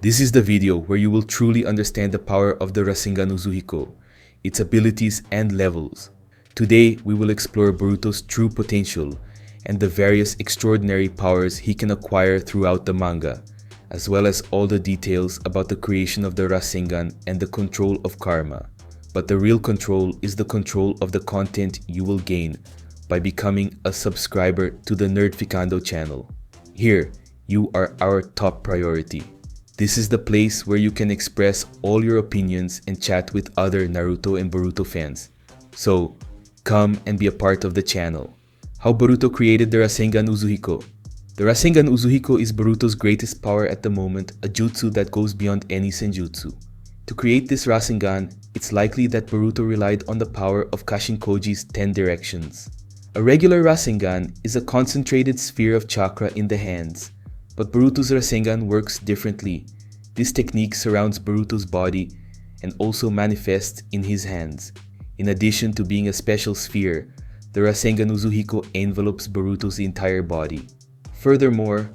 This is the video where you will truly understand the power of the Rasengan Uzuhiko, its abilities and levels. Today, we will explore Boruto's true potential and the various extraordinary powers he can acquire throughout the manga, as well as all the details about the creation of the Rasengan and the control of karma. But the real control is the control of the content you will gain by becoming a subscriber to the Nerdficando channel. Here, you are our top priority. This is the place where you can express all your opinions and chat with other Naruto and Boruto fans. So, come and be a part of the channel. How Boruto created the Rasengan Uzuhiko. The Rasengan Uzuhiko is Boruto's greatest power at the moment, a jutsu that goes beyond any senjutsu. To create this Rasengan, it's likely that Boruto relied on the power of Kashinkoji's 10 directions. A regular Rasengan is a concentrated sphere of chakra in the hands, but Boruto's Rasengan works differently. This technique surrounds Boruto's body and also manifests in his hands. In addition to being a special sphere, the Rasengan Uzuhiko envelopes Boruto's entire body. Furthermore,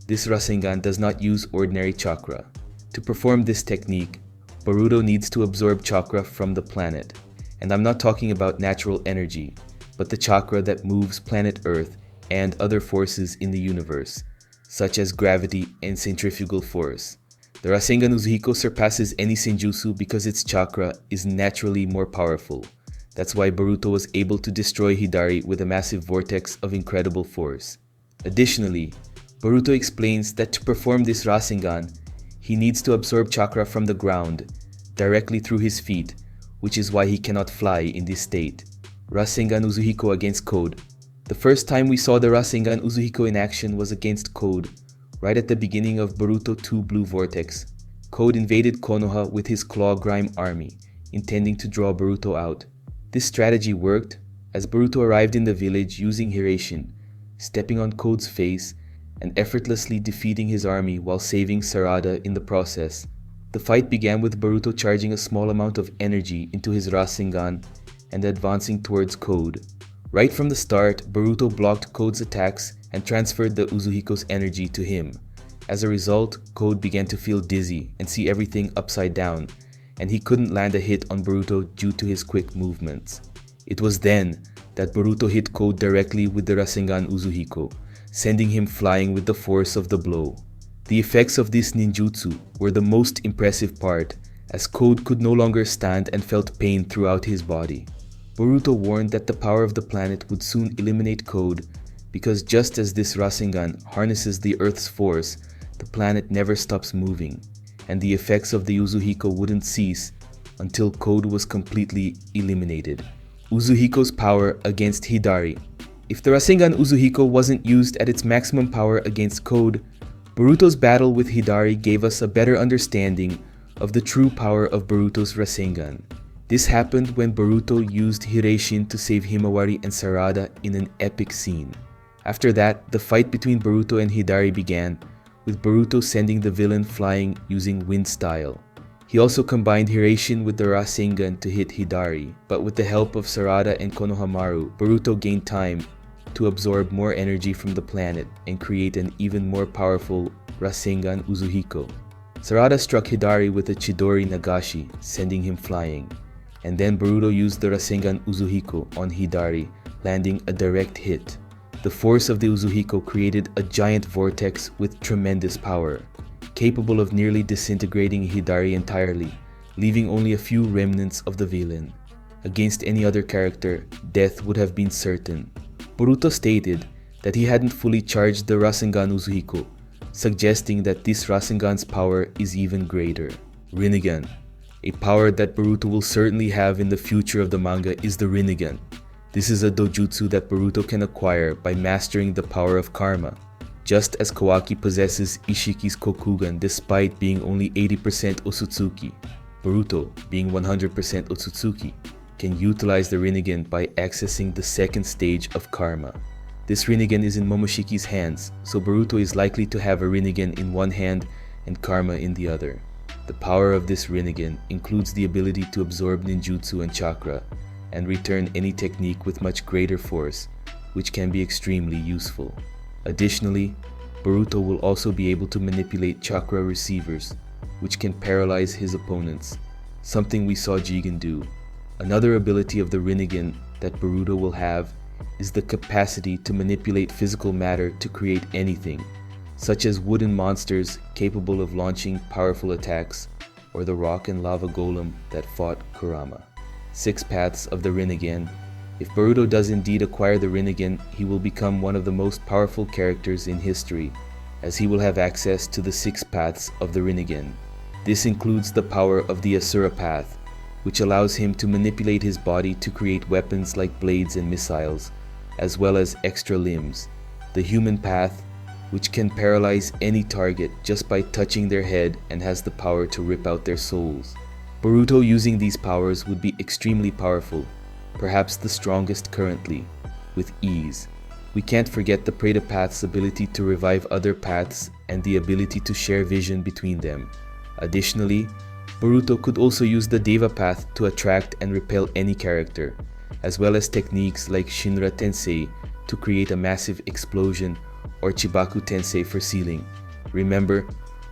this Rasengan does not use ordinary chakra. To perform this technique, Boruto needs to absorb chakra from the planet. And I'm not talking about natural energy, but the chakra that moves planet Earth and other forces in the universe, such as gravity and centrifugal force. The Rasengan Uzuhiko surpasses any senjutsu because its chakra is naturally more powerful. That's why Boruto was able to destroy Hidari with a massive vortex of incredible force. Additionally, Boruto explains that to perform this Rasengan, he needs to absorb chakra from the ground, directly through his feet, which is why he cannot fly in this state. Rasengan Uzuhiko against Code. The first time we saw the Rasengan Uzuhiko in action was against Code, right at the beginning of Boruto 2 Blue Vortex. Code invaded Konoha with his Claw Grime army, intending to draw Boruto out. This strategy worked, as Boruto arrived in the village using Hiraishin, stepping on Code's face and effortlessly defeating his army while saving Sarada in the process. The fight began with Boruto charging a small amount of energy into his Rasengan and advancing towards Code. Right from the start, Boruto blocked Code's attacks and transferred the Uzuhiko's energy to him. As a result, Code began to feel dizzy and see everything upside down, and he couldn't land a hit on Boruto due to his quick movements. It was then that Boruto hit Code directly with the Rasengan Uzuhiko, sending him flying with the force of the blow. The effects of this ninjutsu were the most impressive part, as Code could no longer stand and felt pain throughout his body. Boruto warned that the power of the planet would soon eliminate Code, because just as this Rasengan harnesses the Earth's force, the planet never stops moving, and the effects of the Uzuhiko wouldn't cease until Code was completely eliminated. Uzuhiko's power against Hidari. If the Rasengan Uzuhiko wasn't used at its maximum power against Code, Boruto's battle with Hidari gave us a better understanding of the true power of Boruto's Rasengan. This happened when Boruto used Hiraishin to save Himawari and Sarada in an epic scene. After that, the fight between Boruto and Hidari began, with Boruto sending the villain flying using wind style. He also combined Hiraishin with the Rasengan to hit Hidari, but with the help of Sarada and Konohamaru, Boruto gained time to absorb more energy from the planet and create an even more powerful Rasengan Uzuhiko. Sarada struck Hidari with a Chidori Nagashi, sending him flying. And then Boruto used the Rasengan Uzuhiko on Hidari, landing a direct hit. The force of the Uzuhiko created a giant vortex with tremendous power, capable of nearly disintegrating Hidari entirely, leaving only a few remnants of the villain. Against any other character, death would have been certain. Boruto stated that he hadn't fully charged the Rasengan Uzuhiko, suggesting that this Rasengan's power is even greater. Rinnegan. A power that Boruto will certainly have in the future of the manga is the Rinnegan. This is a dojutsu that Boruto can acquire by mastering the power of karma. Just as Kawaki possesses Ishiki's Kokugan despite being only 80% Otsutsuki, Boruto, being 100% Otsutsuki, can utilize the Rinnegan by accessing the second stage of karma. This Rinnegan is in Momoshiki's hands, so Boruto is likely to have a Rinnegan in one hand and karma in the other. The power of this Rinnegan includes the ability to absorb ninjutsu and chakra, and return any technique with much greater force, which can be extremely useful. Additionally, Boruto will also be able to manipulate chakra receivers, which can paralyze his opponents, something we saw Jigen do. Another ability of the Rinnegan that Boruto will have is the capacity to manipulate physical matter to create anything, such as wooden monsters capable of launching powerful attacks, or the rock and lava golem that fought Kurama. 6 paths of the Rinnegan. If Boruto does indeed acquire the Rinnegan, he will become one of the most powerful characters in history, as he will have access to the 6 paths of the Rinnegan. This includes the power of the Asura path, which allows him to manipulate his body to create weapons like blades and missiles, as well as extra limbs. The human path, which can paralyze any target just by touching their head and has the power to rip out their souls. Boruto using these powers would be extremely powerful, perhaps the strongest currently, with ease. We can't forget the Preta Path's ability to revive other paths and the ability to share vision between them. Additionally, Boruto could also use the Deva Path to attract and repel any character, as well as techniques like Shinra Tensei to create a massive explosion, or Chibaku Tensei for sealing. Remember,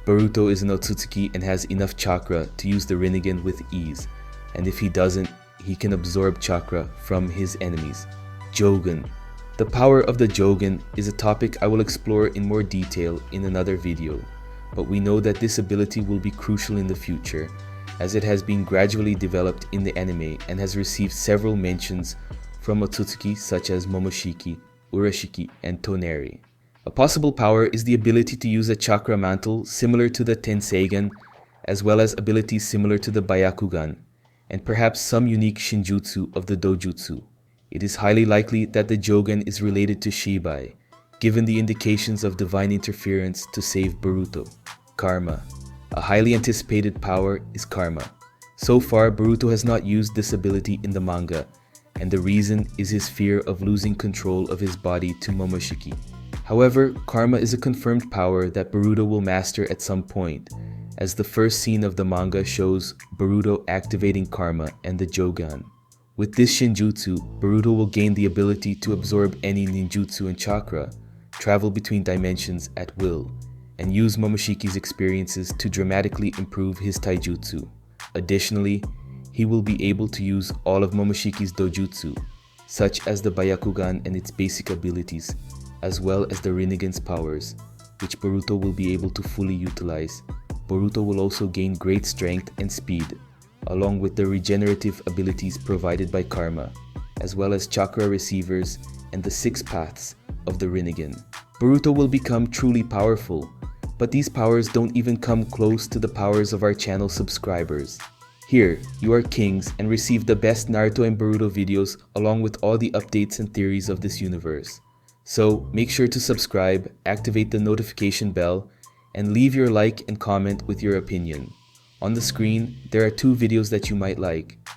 Boruto is an Otsutsuki and has enough chakra to use the Rinnegan with ease, and if he doesn't, he can absorb chakra from his enemies. Jogan. The power of the Jogan is a topic I will explore in more detail in another video, but we know that this ability will be crucial in the future, as it has been gradually developed in the anime and has received several mentions from Otsutsuki such as Momoshiki, Urashiki, and Toneri. A possible power is the ability to use a chakra mantle similar to the Tenseigan, as well as abilities similar to the Byakugan, and perhaps some unique shinjutsu of the Dojutsu. It is highly likely that the Jogan is related to Shibai, given the indications of divine interference to save Boruto. Karma. A highly anticipated power is Karma. So far, Boruto has not used this ability in the manga, and the reason is his fear of losing control of his body to Momoshiki. However, Karma is a confirmed power that Boruto will master at some point, as the first scene of the manga shows Boruto activating Karma and the Jogan. With this shinjutsu, Boruto will gain the ability to absorb any ninjutsu and chakra, travel between dimensions at will, and use Momoshiki's experiences to dramatically improve his taijutsu. Additionally, he will be able to use all of Momoshiki's dojutsu, such as the Byakugan and its basic abilities, as well as the Rinnegan's powers, which Boruto will be able to fully utilize. Boruto will also gain great strength and speed, along with the regenerative abilities provided by Karma, as well as chakra receivers and the 6 paths of the Rinnegan. Boruto will become truly powerful, but these powers don't even come close to the powers of our channel subscribers. Here, you are kings and receive the best Naruto and Boruto videos along with all the updates and theories of this universe. So make sure to subscribe, activate the notification bell, and leave your like and comment with your opinion. On the screen, there are 2 videos that you might like.